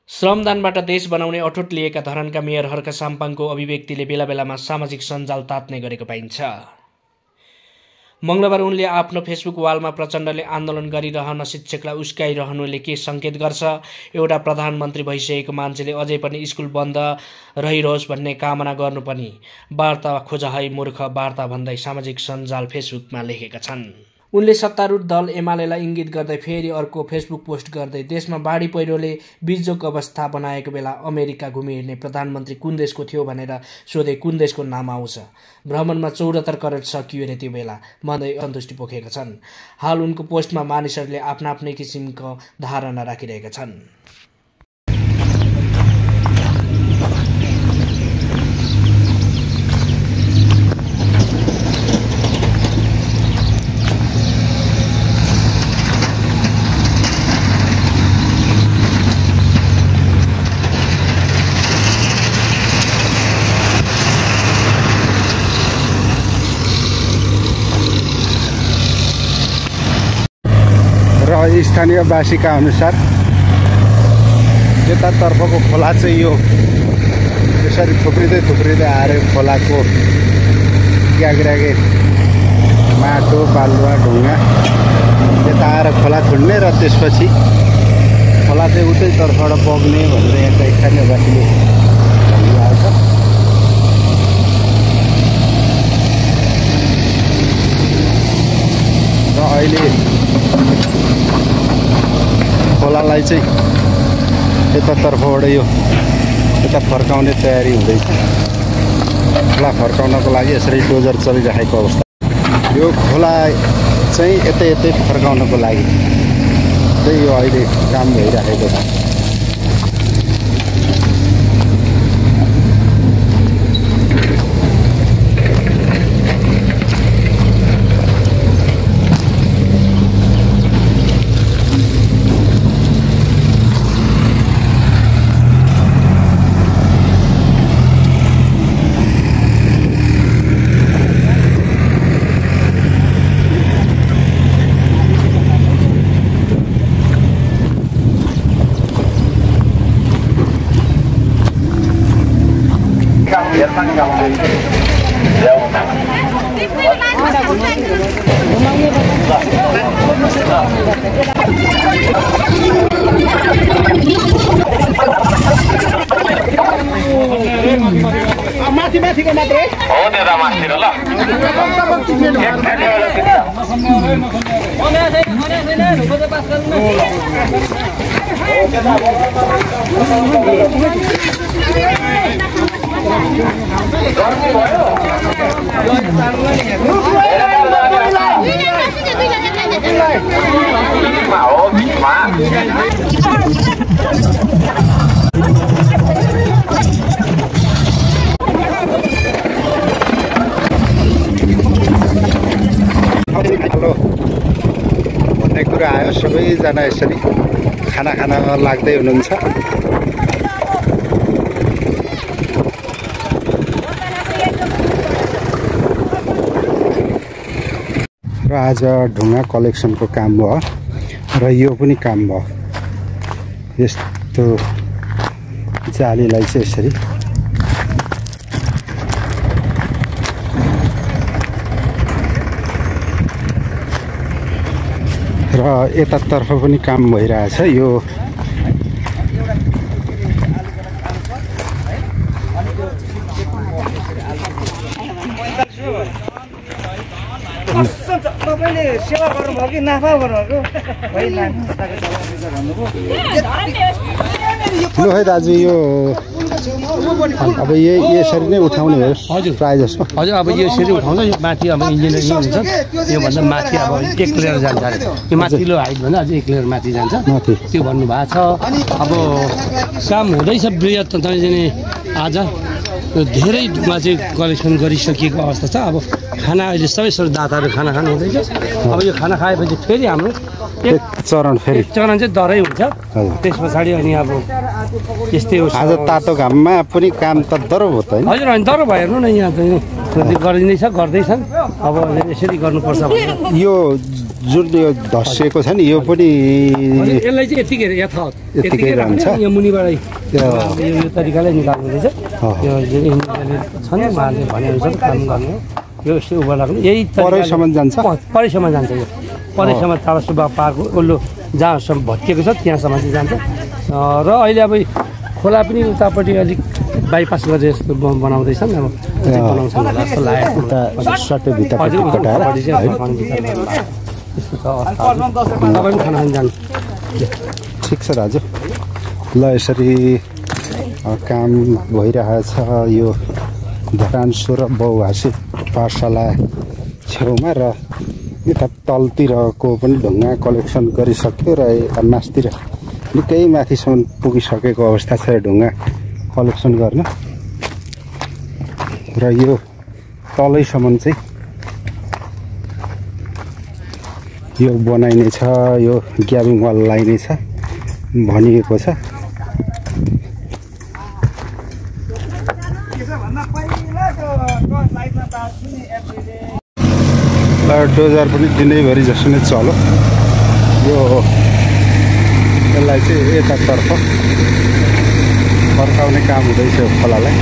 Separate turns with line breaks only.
श्रमदानबाट देश बनाउने अठोट लिएका धरानका मेयर हर्क साम्पाङको अभिव्यक्तिले बेला बेलामा सामाजिक सञ्जाल तात्ने गरेको पाइन्छ। मङ्गलबार उनले आफ्नो फेसबुक वालमा प्रचण्डले आन्दोलन गरिरहन शिक्षकलाई उस्काइरहनुले के सङ्केत गर्छ, एउटा प्रधानमन्त्री भइसकेको मान्छेले अझै पनि स्कुल बन्द रहिरहोस् भन्ने कामना गर्नु पनि वार्ता खोज है मूर्ख वार्ता भन्दै सामाजिक सञ्जाल फेसबुकमा लेखेका छन्। उनले सत्तारूढ दल एमालेलाई इङ्गित गर्दै फेरि अर्को फेसबुक पोस्ट गर्दै देशमा बाढी पहिरोले बिजोग अवस्था बनाएको बेला अमेरिका घुमिहिँड्ने प्रधानमन्त्री कुन देशको थियो भनेर सोधे कुन देशको नाम आउँछ। भ्रमणमा 74 करोड सकियो रे त्यो बेला भन्दै सन्तुष्टि पोखेका छन्। हाल उनको पोस्टमा मानिसहरूले आफ्नै किसिमको धारणा राखिरहेका छन्।
र स्थानीयवासीका अनुसार यतातर्फको खोला चाहिँ यो यसरी थुप्रिँदै आएर खोलाको ग्याग्रागे माटो बालुवा ढुङ्गा यता आएर खोला छुड्ने र त्यसपछि खोला चाहिँ उतै तर्फबाट बग्ने भनेर यहाँका स्थानीयवासीले भनिरहेको छ। र अहिले खोलालाई चाहिँ यतातर्फबाट यता फर्काउने तयारी हुँदैछ। खोला फर्काउनको लागि यसरी डोजर चलिरहेको अवस्था। यो खोला चाहिँ यतै फर्काउनको लागि चाहिँ यो अहिले काम भइरहेको छ।
माथिको मात्रै हो त्यो त माथि र ल
भन्ने कुरा आयो। सबैजना यसरी खाना लाग्दै हुनुहुन्छ। र आज ढुङ्गा कलेक्सनको काम भयो र यो पनि काम भयो। यस्तो जालीलाई चाहिँ यसरी र यतातर्फ पनि काम भइरहेछ। यो
तपाईले सेवा गर्नुभयो कि नाफा गर्नुभएको
लु है दाजु, यो अब यसरी नै उठाउने हो। हजुर, प्रायः जसो
हजुर। अब यो यसरी उठाउँछ, यो माथि अब इन्जिनियरिङ हुन्छ, योभन्दा माथि अब 1 लेयर जान्छ अरे। यो माथिल्लो हाइटभन्दा अझ 1 लेयर माथि जान्छ त्यो भन्नुभएको छ। अब काम हुँदैछ बृहत चाहिँ आज धेरै ढुङ्गा चाहिँ कलेक्सन गरिसकिएको अवस्था छ। अब खाना अहिले सबै दाताहरू खाना खानु हुँदैछ। अब यो खाना खाएपछि फेरि हाम्रो एक चरण चाहिँ दरै हुन्छ। त्यस पछाडि अनि अब यस्तै हो।
आज तातो घाममा पनि काम त दह्रो भयो त।
हजुर, अनि दह्रो भयो हेर्नु न यहाँ चाहिँ गरिँदैछ गर्दैछन् अब यसरी गर्नुपर्छ भने
यो जुन यो धसिएको छ नि यो पनि
यसलाई चाहिँ यतिकै यथावत
यतिकै रहन्छ
यो मुनिबाट यो तरिकाले निकाल्नु हुँदैछ यो जुन इन्जिनियरले छन् उहाँले भनेअनुसार काम गर्ने यो यस्तो उभा लाग्ने यही
परैसम्म जान्छ
परैसम्म जान्छ यो परैसम्म तारा सुब्बा पार्कको ओल्लो जहाँसम्म भत्किएको छ त्यहाँसम्म चाहिँ जान्छ र अहिले अब खोला पनि उतापट्टि अलिक बाइपास गरेर यस्तो बनाउँदैछन् अब बनाउँछन् होला जस्तो लाग्यो
सट्टै भित्रपट्टि कटाएर
त्यस्तो छ अवस्था तपाईँ पनि खाना खान जानु
ठिक छ दाजु ल यसरी काम भइरहेछ यो धरानसो र बहुभाषी पाठशाला छेउमा र यता तलतिरको पनि ढुङ्गा कलेक्सन गरिसक्यो र मासतिर निकै माथिसम्म पुगिसकेको अवस्था छ ढुङ्गा कलेक्सन गर्न र यो तलैसम्म चाहिँ यो बनाइनेछ यो ग्याबिङ वाल लगाइनेछ भनिएको छ डोजर पनि दिनैभरि जस्तो नै चल्यो यो यसलाई चाहिँ यतातर्फ फर्काउने काम हुँदैछ खोलालाई